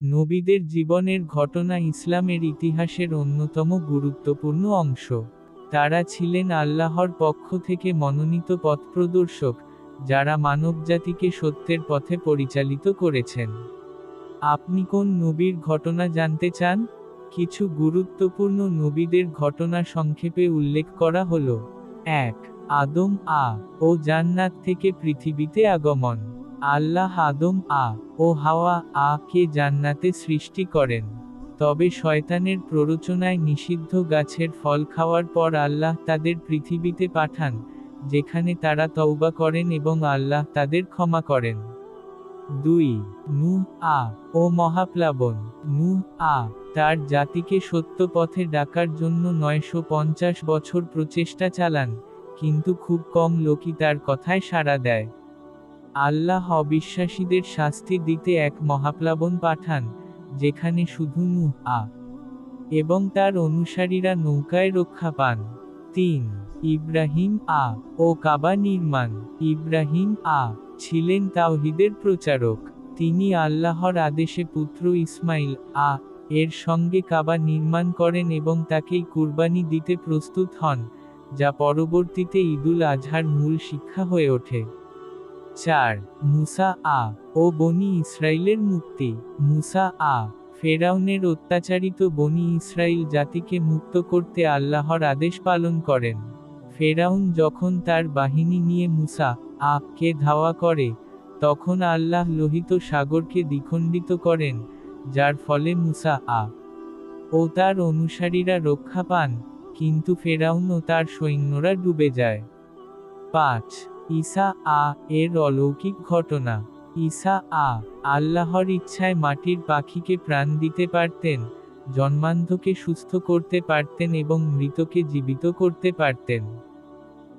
নবীদের জীবনের ঘটনা ইসলামের ইতিহাসের অন্যতম গুরুত্বপূর্ণ অংশ। তারা ছিলেন আল্লাহর পক্ষ থেকে মনোনীত পথপ্রদর্শক, যারা মানবজাতিকে সত্যের পথে পরিচালিত করেছেন। আপনি কোন নবীর ঘটনা জানতে চান? কিছু গুরুত্বপূর্ণ নবীদের ঘটনা সংক্ষেপে উল্লেখ করা হলো। ১. আদম ও জান্নাত থেকে পৃথিবীতে আগমন। আল্লাহ আদম ও হাওয়া কে জান্নাতে সৃষ্টি করেন। তবে শয়তানের প্ররোচনায় নিষিদ্ধ গাছের ফল খাওয়ার পর আল্লাহ তাদের পৃথিবীতে পাঠান, যেখানে তারা তওবা করেন এবং আল্লাহ তাদের ক্ষমা করেন। ২. নূহ ও মহাপ্লাবন। নূহ তার জাতিকে সত্য পথে ডাকার জন্য ৯৫০ বছর প্রচেষ্টা চালান, কিন্তু খুব কম লোকই তার কথায় সাড়া দেয়। আল্লাহ অবিশ্বাসীদের শাস্তি দিতে এক মহাপ্লাবন পাঠান, যেখানে শুধু নূহ এবং তার অনুসারীরা নৌকায় রক্ষা পান। ৩. ইব্রাহিম ও কাবা নির্মাণ। ইব্রাহিম ছিলেন তাওহীদের প্রচারক। তিনি আল্লাহর আদেশে পুত্র ইসমাইল এর সঙ্গে কাবা নির্মাণ করেন এবং তাকেই কুরবানি দিতে প্রস্তুত হন, যা পরবর্তীতে ঈদুল আজহার মূল শিক্ষা হয়ে ওঠে। ৪. মুসা ও বনি ইসরাইলের মুক্তি। মুসা ফেরাউনের অত্যাচারিত বনি ইসরাইল জাতিকে মুক্ত করতে আল্লাহর আদেশ পালন করেন। ফেরাউন যখন তার বাহিনী নিয়ে মুসা কে ধাওয়া করে, তখন আল্লাহ লোহিত সাগরকে দ্বিখণ্ডিত করেন, যার ফলে মুসা ও তার অনুসারীরা রক্ষা পান, কিন্তু ফেরাউন ও তার সৈন্যরা ডুবে যায়। ৫. ঈসা এর অলৌকিক ঘটনা। ঈসা আল্লাহর ইচ্ছায় মাটির পাখিকে প্রাণ দিতে পারতেন, জন্মান্ধকে সুস্থ করতে পারতেন এবং মৃতকে জীবিত করতে পারতেন।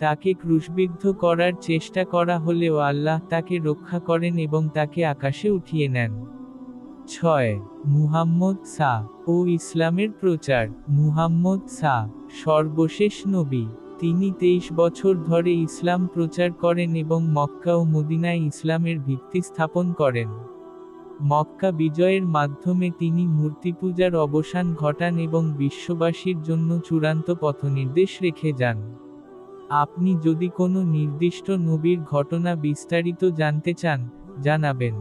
তাকে ক্রুশবিদ্ধ করার চেষ্টা করা হলেও আল্লাহ তাকে রক্ষা করেন এবং তাকে আকাশে উঠিয়ে নেন। ৬. মুহাম্মদ ও ইসলামের প্রচার। মুহাম্মদ সর্বশেষ নবী। তিনি ২৩ বছর ধরে ইসলাম প্রচার করেন এবং মক্কা ও মদিনায় ইসলামের ভিত্তি স্থাপন করেন। মক্কা বিজয়ের মাধ্যমে তিনি মূর্তিপূজার অবসান ঘটান এবং বিশ্ববাসীর জন্য চূড়ান্ত পথনির্দেশ রেখে যান। আপনি যদি কোনো নির্দিষ্ট নবীর ঘটনা বিস্তারিত জানতে চান, জানাবেন।